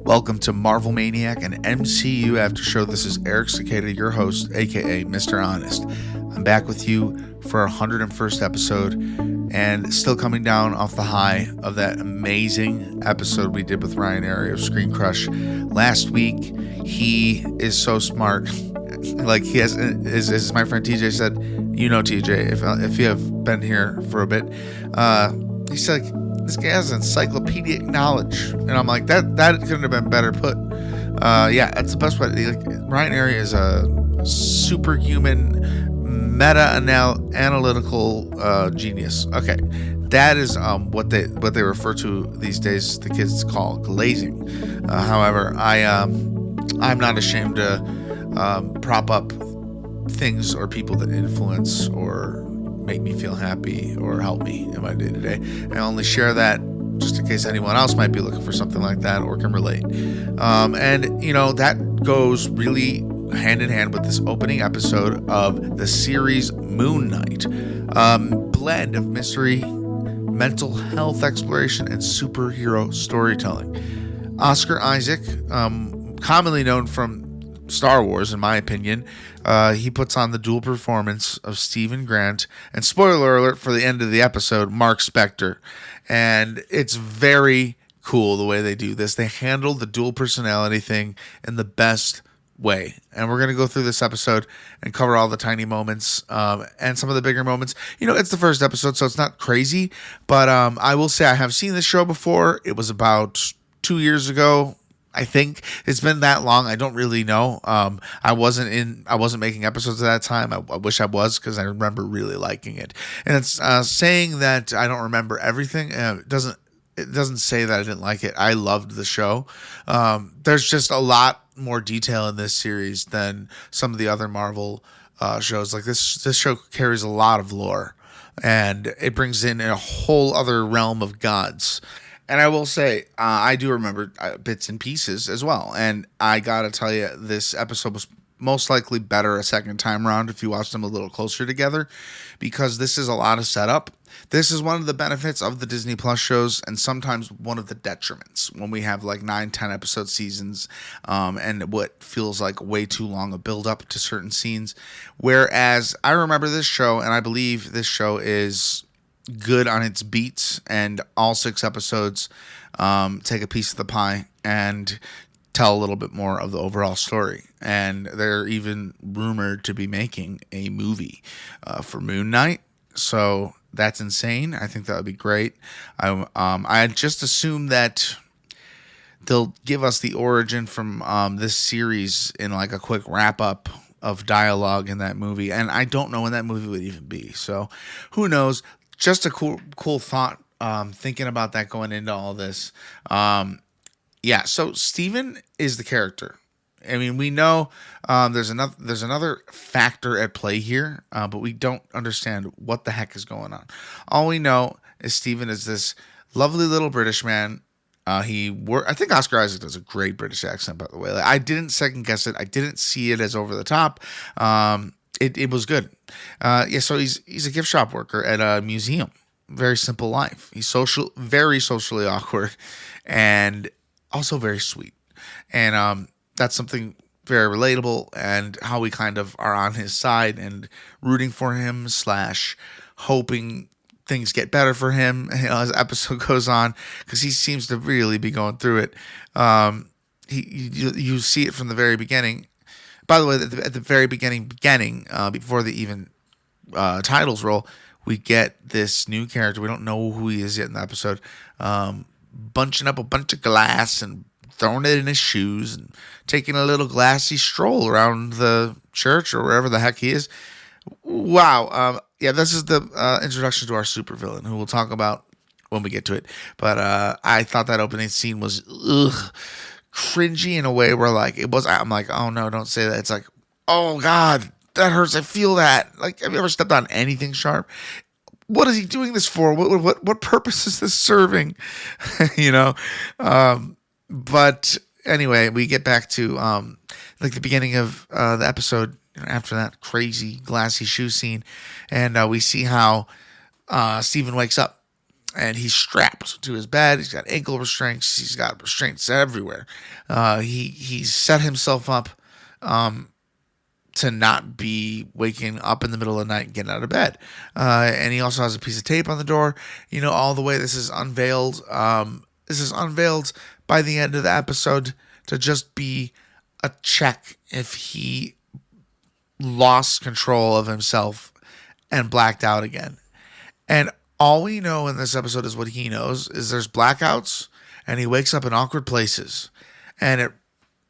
Welcome to Marvel Maniac, an MCU after show. This is Eric Cicada, your host, aka Mr. Honest. I'm back with you for our 101st episode, and still coming down off the high of that amazing episode we did with Ryan Arey of Screen Crush last week. He is so smart. Like he has, as my friend TJ said, you know TJ, if you have been here for a bit, he's like, this guy has encyclopedic knowledge, and I'm like, that couldn't have been better put. Yeah, that's the best way. Like, Ryan Arey is a superhuman, meta-analytical genius. Okay, that is what they refer to these days. The kids call glazing. However, I'm not ashamed to prop up things or people that influence or make me feel happy or help me in my day-to-day. I only share that just in case anyone else might be looking for something like that or can relate. And, you know, that goes really hand in hand with this opening episode of the series Moon Knight. Blend of mystery, mental health exploration, and superhero storytelling. Oscar Isaac, commonly known from Star Wars, in my opinion, he puts on the dual performance of Stephen Grant, and spoiler alert for the end of the episode, Mark Spector. And it's very cool the way they do this. They handle the dual personality thing in the best way. And we're going to go through this episode and cover all the tiny moments and some of the bigger moments. You know, it's the first episode, so it's not crazy. But I will say I have seen this show before. It was about 2 years ago. I think it's been that long. I don't really know. I wasn't making episodes at that time. I wish I was, because I remember really liking it. And it's saying that I don't remember everything. It doesn't say that I didn't like it. I loved the show. There's just a lot more detail in this series than some of the other Marvel shows. Like this show carries a lot of lore, and it brings in a whole other realm of gods. And I will say, I do remember bits and pieces as well. And I got to tell you, this episode was most likely better a second time around if you watch them a little closer together, because this is a lot of setup. This is one of the benefits of the Disney Plus shows, and sometimes one of the detriments when we have like 9-10 episode seasons and what feels like way too long a build up to certain scenes. Whereas I remember this show, and I believe this show is good on its beats, and all 6 episodes take a piece of the pie and tell a little bit more of the overall story. And they're even rumored to be making a movie for Moon Knight, so that's insane. I think that would be great. I just assume that they'll give us the origin from this series in like a quick wrap up of dialogue in that movie, and I don't know when that movie would even be, so who knows. Just a cool thought, thinking about that going into all this. Yeah, so Steven is the character. I mean, we know there's another factor at play here, but we don't understand what the heck is going on. All we know is Steven is this lovely little British man. I think Oscar Isaac does a great British accent, by the way. Like, I didn't second guess it. I didn't see it as over the top. It was good. Yeah, so he's a gift shop worker at a museum. Very simple life. He's very socially awkward, and also very sweet. And that's something very relatable, and how we kind of are on his side and rooting for him / hoping things get better for him, you know, as the episode goes on, because he seems to really be going through it. You see it from the very beginning. By the way, at the very beginning, before the even titles roll, we get this new character. We don't know who he is yet in the episode. Bunching up a bunch of glass and throwing it in his shoes and taking a little glassy stroll around the church or wherever the heck he is. Wow. Yeah, this is the introduction to our supervillain, who we'll talk about when we get to it. But I thought that opening scene was cringy in a way where, like, I'm like, oh no, don't say that. It's like, oh God, that hurts. I feel that. Like, have you ever stepped on anything sharp? What is he doing this for? What purpose is this serving? You know? But anyway, we get back to like the beginning of the episode, after that crazy glassy shoe scene, and we see how Steven wakes up. and he's strapped to his bed. He's got ankle restraints. He's got restraints everywhere. He's set himself up to not be waking up in the middle of the night and getting out of bed. And he also has a piece of tape on the door. All the way this is unveiled. This is unveiled by the end of the episode to just be a check if he lost control of himself and blacked out again. And all we know in this episode is what he knows is there's blackouts and he wakes up in awkward places and it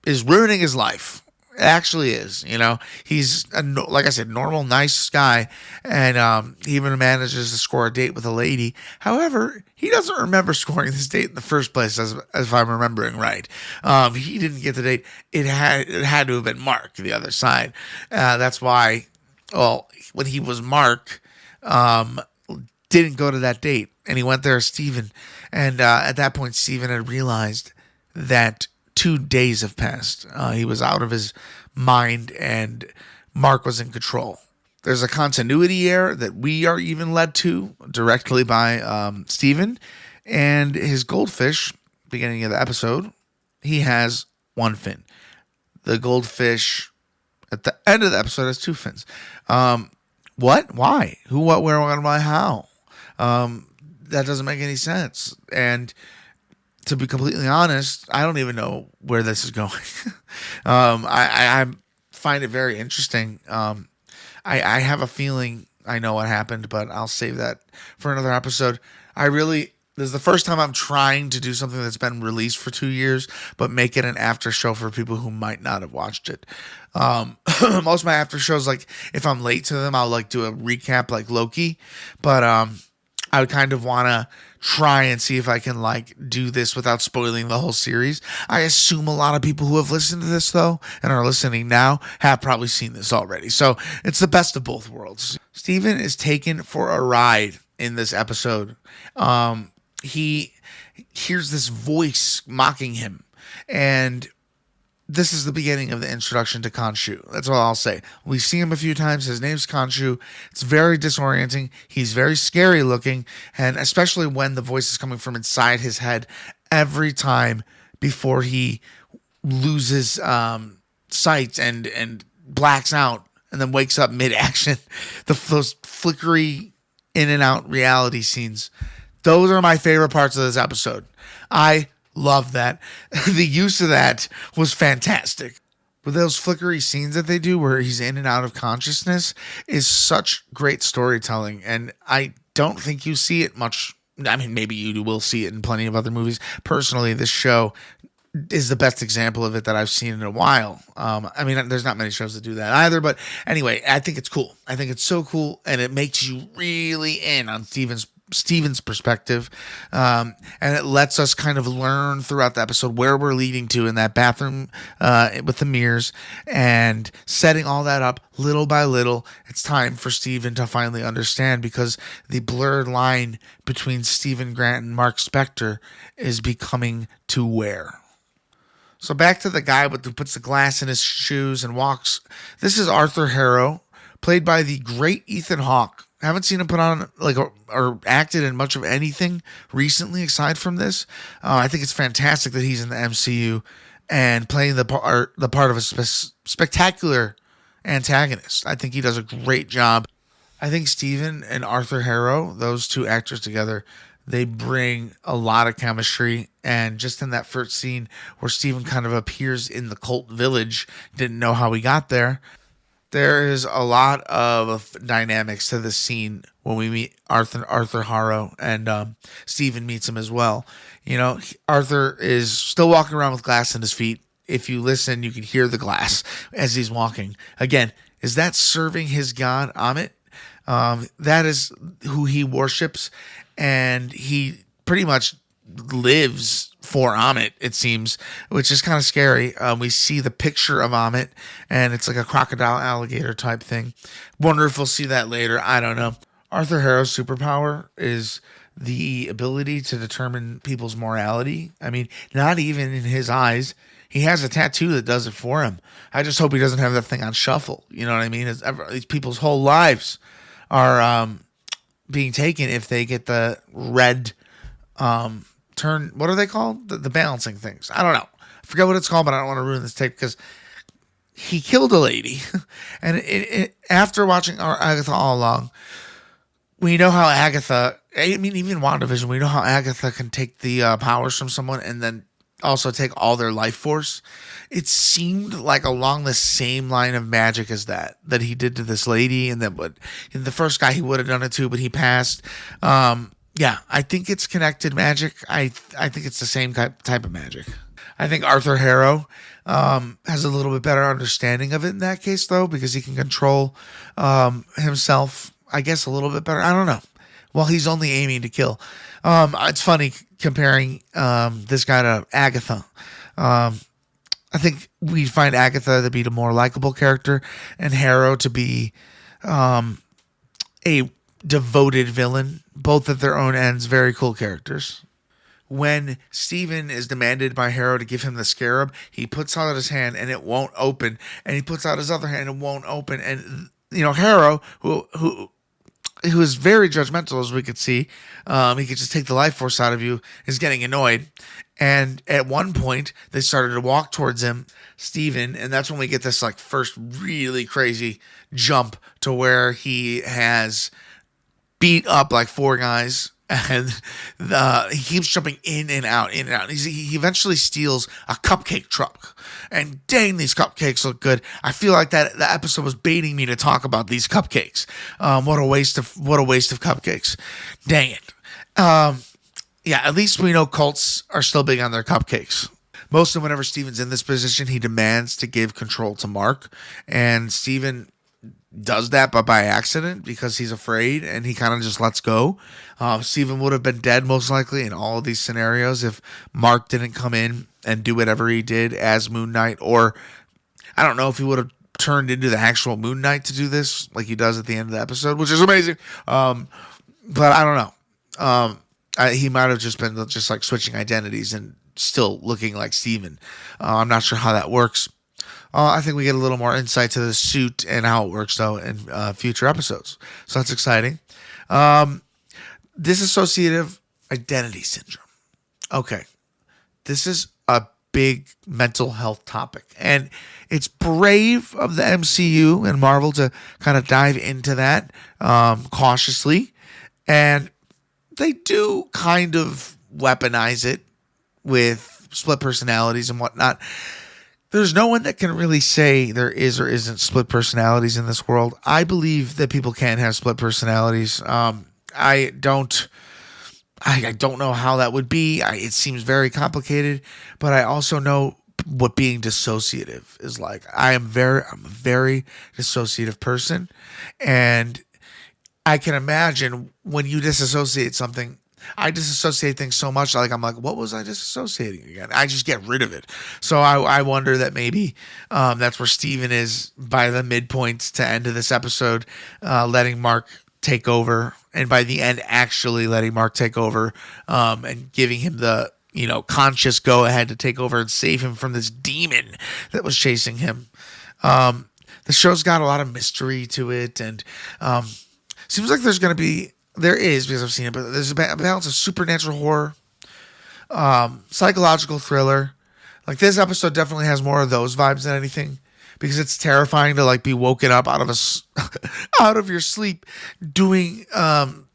is ruining his life. It actually is. He's like I said, normal, nice guy, and he even manages to score a date with a lady. However, he doesn't remember scoring this date in the first place, as if I'm remembering right. He didn't get the date. It had to have been Mark, the other side. That's why. Well, when he was Mark, didn't go to that date, and he went there as Steven. And at that point, Steven had realized that 2 days have passed. He was out of his mind, and Mark was in control. There's a continuity error that we are even led to directly by Steven and his goldfish. Beginning of the episode, he has one fin. The goldfish at the end of the episode has 2 fins. What? Why? Who? What? Where? When? Why? How? That doesn't make any sense. And to be completely honest, I don't even know where this is going. I find it very interesting. I have a feeling I know what happened, but I'll save that for another episode. This is the first time I'm trying to do something that's been released for 2 years, but make it an after show for people who might not have watched it. Most of my after shows, like if I'm late to them, I'll do a recap like Loki, but I would kind of want to try and see if I can do this without spoiling the whole series. I assume a lot of people who have listened to this though and are listening now have probably seen this already. So it's the best of both worlds. Steven is taken for a ride in this episode. He hears this voice mocking him, and this is the beginning of the introduction to Khonshu. That's all I'll say. We see him a few times. His name's Khonshu. It's very disorienting. He's very scary looking, and especially when the voice is coming from inside his head every time before he loses sight and blacks out and then wakes up mid-action. Those flickery in and out reality scenes. Those are my favorite parts of this episode. I love that. The use of that was fantastic. But those flickery scenes that they do where he's in and out of consciousness is such great storytelling. And I don't think you see it much. I mean, maybe you will see it in plenty of other movies. Personally, this show is the best example of it that I've seen in a while. I mean, there's not many shows that do that either. But anyway, I think it's cool. I think it's so cool. And it makes you really in on Steven's perspective, and it lets us kind of learn throughout the episode where we're leading to in that bathroom with the mirrors, and setting all that up little by little. It's time for Steven to finally understand, because the blurred line between Steven Grant and Mark Spector is becoming too wear. So back to the guy who puts the glass in his shoes and walks. This is Arthur Harrow, played by the great Ethan Hawke. I haven't seen him put on or acted in much of anything recently aside from this. I think it's fantastic that he's in the MCU and playing the part of a spectacular antagonist. I think he does a great job. I think Steven and Arthur Harrow, those two actors together, they bring a lot of chemistry. And just in that first scene where Steven kind of appears in the cult village, didn't know how he got there. There is a lot of dynamics to this scene when we meet Arthur Harrow, and Steven meets him as well. Arthur is still walking around with glass in his feet. If you listen, you can hear the glass as he's walking. Again, is that serving his god, Amit? That is who he worships, and he pretty much lives for Amit, it seems, which is kind of scary. We see the picture of Amit, and it's like a crocodile alligator type thing. Wonder if we'll see that later. I don't know. Arthur Harrow's superpower is the ability to determine people's morality. I mean, not even in his eyes. He has a tattoo that does it for him. I just hope he doesn't have that thing on shuffle. You know what I mean? These people's whole lives are being taken if they get the red turn. What are they called? The balancing things. I don't know. I forget what it's called, but I don't want to ruin this tape because he killed a lady. And after watching our Agatha all along, we know how Agatha, I mean, even WandaVision, we know how Agatha can take the powers from someone and then also take all their life force. It seemed like along the same line of magic as that he did to this lady, and then the first guy he would have done it to, but he passed. Yeah, I think it's connected magic. I think it's the same type of magic. I think Arthur Harrow has a little bit better understanding of it in that case, though, because he can control himself, I guess, a little bit better. I don't know. Well, he's only aiming to kill. It's funny comparing this guy to Agatha. I think we find Agatha to be the more likable character and Harrow to be a devoted villain, both at their own ends, very cool characters. When Stephen is demanded by Harrow to give him the scarab, he puts out his hand and it won't open, and he puts out his other hand and it won't open. And Harrow, who is very judgmental, as we could see, he could just take the life force out of you, is getting annoyed. And at one point, they started to walk towards him, Stephen, and that's when we get this first really crazy jump to where he has beat up 4 guys, and he keeps jumping in and out, in and out. He eventually steals a cupcake truck, and dang, these cupcakes look good. I feel like that the episode was baiting me to talk about these cupcakes. What a waste of cupcakes. Dang it. Yeah, at least we know cults are still big on their cupcakes. Mostly whenever Steven's in this position, he demands to give control to Mark, and Steven does that, but by accident, because he's afraid, and he kind of just lets go. Steven would have been dead most likely in all of these scenarios if Mark didn't come in and do whatever he did as Moon Knight, or I don't know if he would have turned into the actual Moon Knight to do this like he does at the end of the episode, which is amazing. But I don't know. He might have just been switching identities and still looking like Steven. I'm not sure how that works. I think we get a little more insight to the suit and how it works, though, in future episodes. So that's exciting. Dissociative identity syndrome. Okay. This is a big mental health topic. And it's brave of the MCU and Marvel to kind of dive into that cautiously. And they do kind of weaponize it with split personalities and whatnot. There's no one that can really say there is or isn't split personalities in this world. I believe that people can have split personalities. I don't know how that would be. It seems very complicated, but I also know what being dissociative is like. I'm a very dissociative person, and I can imagine when you disassociate something. I disassociate things so much, I'm like, what was I disassociating again? I just get rid of it. So I wonder that maybe that's where Steven is by the midpoint to end of this episode, letting Mark take over, and by the end actually letting Mark take over, and giving him the conscious go ahead to take over and save him from this demon that was chasing him. The show's got a lot of mystery to it, and seems like there is, because I've seen it, but there's a balance of supernatural horror, psychological thriller. This episode definitely has more of those vibes than anything, because it's terrifying to be woken up out of your sleep doing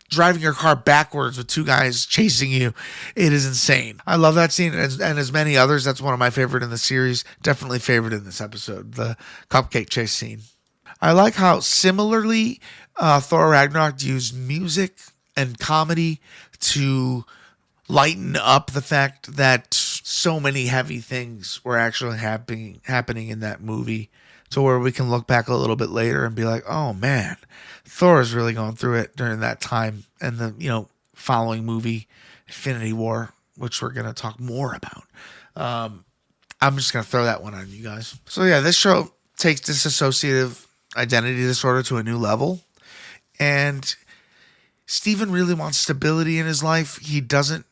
driving your car backwards with 2 guys chasing you. It is insane. I love that scene, and as many others. That's one of my favorite in the series. Definitely favorite in this episode, the cupcake chase scene. I like how similarly Thor Ragnarok used music and comedy to lighten up the fact that so many heavy things were actually happening in that movie, to where we can look back a little bit later and be like, oh man, Thor is really going through it during that time. And the following movie, Infinity War, which we're going to talk more about. I'm just going to throw that one on you guys. So yeah, this show takes dissociative identity disorder to a new level. And Steven really wants stability in his life. He doesn't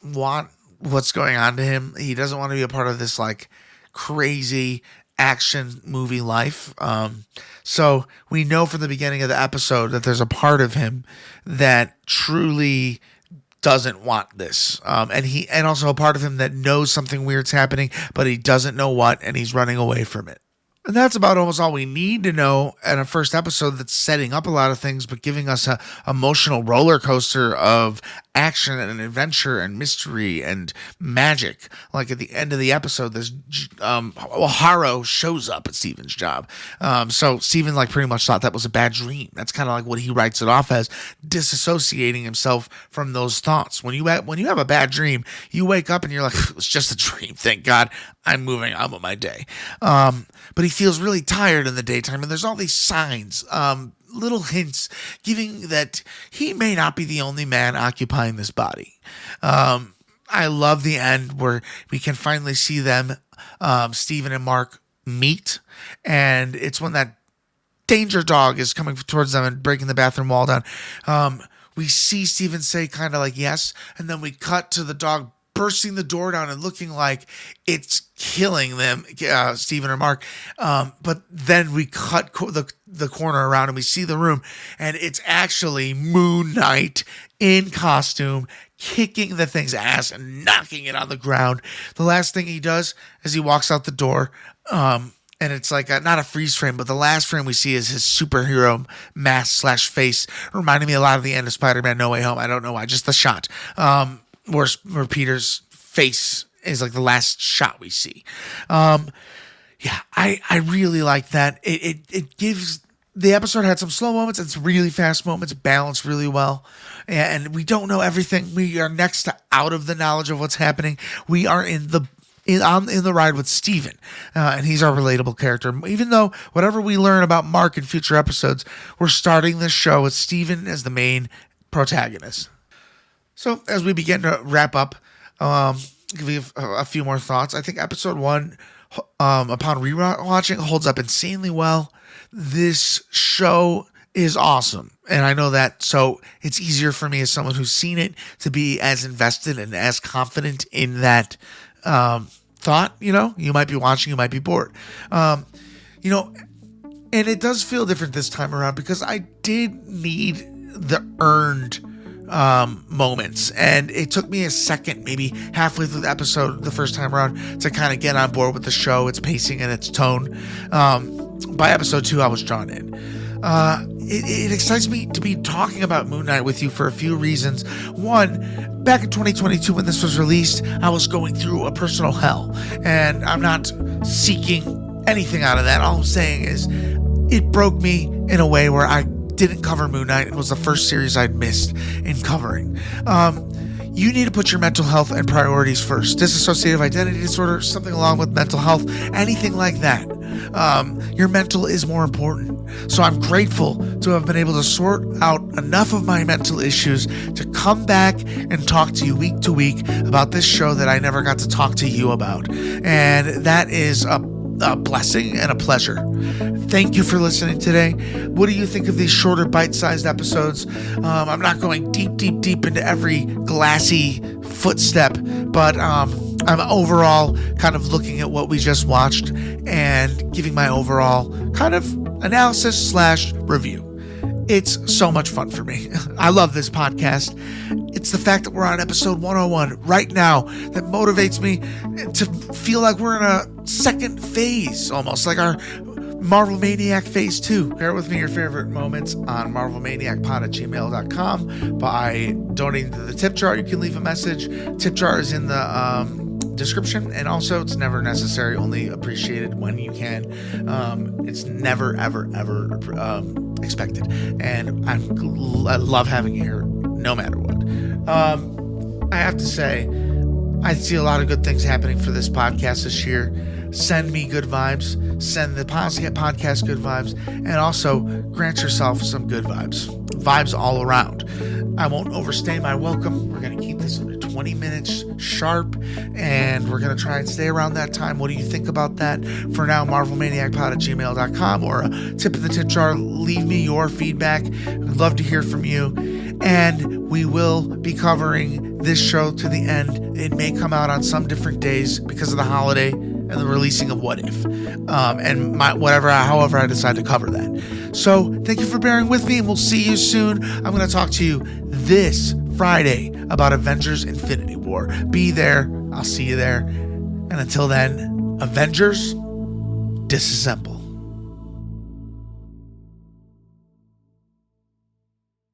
want what's going on to him. He doesn't want to be a part of this crazy action movie life. So we know from the beginning of the episode that there's a part of him that truly doesn't want this. And also a part of him that knows something weird's happening, but he doesn't know what, and he's running away from it. And that's about almost all we need to know in a first episode that's setting up a lot of things, but giving us a emotional roller coaster of action and adventure and mystery and magic. Like at the end of the episode, this Harrow shows up at Steven's job. So Steven pretty much thought that was a bad dream. That's kind of like what he writes it off as, disassociating himself from those thoughts. When you have a bad dream, you wake up and you're like, it's just a dream. Thank God I'm moving on with my day. But he feels really tired in the daytime, and there's all these signs, little hints giving that he may not be the only man occupying this body. I love the end where we can finally see them, Steven and Mark, meet, and it's when that danger dog is coming towards them and breaking the bathroom wall down. We see Steven say kind of like yes, and then we cut to the dog bursting the door down and looking like it's killing them, Steven or Mark. But then we cut the corner around and we see the room, and it's actually Moon Knight in costume, kicking the thing's ass and knocking it on the ground. The last thing he does is he walks out the door, and it's like not a freeze frame, but the last frame we see is his superhero mask / face, reminding me a lot of the end of Spider-Man No Way Home. I don't know why, just the shot. Where Peter's face is like the last shot we see. I really like that. It gives, the episode had some slow moments and some really fast moments, balanced really well. And we don't know everything. We are next to out of the knowledge of what's happening. We are in the ride with Steven, and he's our relatable character. Even though whatever we learn about Mark in future episodes, we're starting this show with Steven as the main protagonist. So as we begin to wrap up, give you a few more thoughts. I think episode 1, upon rewatching, holds up insanely well. This show is awesome, and I know that, so it's easier for me as someone who's seen it to be as invested and as confident in that thought. You might be watching, you might be bored. And it does feel different this time around because I did need the earned moments, and it took me a second, maybe halfway through the episode the first time around, to kind of get on board with the show, its pacing and its tone. By episode 2 I was drawn in. It excites me to be talking about Moon Knight with you for a few reasons. One, back in 2022 when this was released, I was going through a personal hell, and I'm not seeking anything out of that. All I'm saying is it broke me in a way where I didn't cover Moon Knight. It was the first series I'd missed in covering. You need to put your mental health and priorities first. Dissociative identity disorder, something along with mental health, anything like that. Your mental is more important. So I'm grateful to have been able to sort out enough of my mental issues to come back and talk to you week to week about this show that I never got to talk to you about. And that is a blessing and a pleasure. Thank you for listening today. What do you think of these shorter bite-sized episodes? I'm not going deep into every glassy footstep, but I'm overall kind of looking at what we just watched and giving my overall kind of analysis / review. It's so much fun for me. I love this podcast. It's the fact that we're on episode 101 right now that motivates me to feel like we're in a second phase, almost like our Marvel Maniac Phase 2. Share with me your favorite moments on MarvelManiacPod@gmail.com by donating to the tip jar. You can leave a message. Tip jar is in the description, and also it's never necessary, only appreciated when you can. It's never ever expected, and I love having you here no matter what. I have to say, I see a lot of good things happening for this podcast this year. Send me good vibes, send the podcast good vibes, and also grant yourself some good vibes all around. I won't overstay my welcome. We're going to keep this under 20 minutes sharp, and we're going to try and stay around that time. What do you think about that? For now, MarvelManiacPod@gmail.com or a tip in the tip jar. Leave me your feedback. I'd love to hear from you. And we will be covering this show to the end. It may come out on some different days because of the holiday. and the releasing of What If, and however I decide to cover that. So thank you for bearing with me, and we'll see you soon. I'm going to talk to you this Friday about Avengers Infinity War. Be there. I'll see you there. And until then, Avengers, disassemble.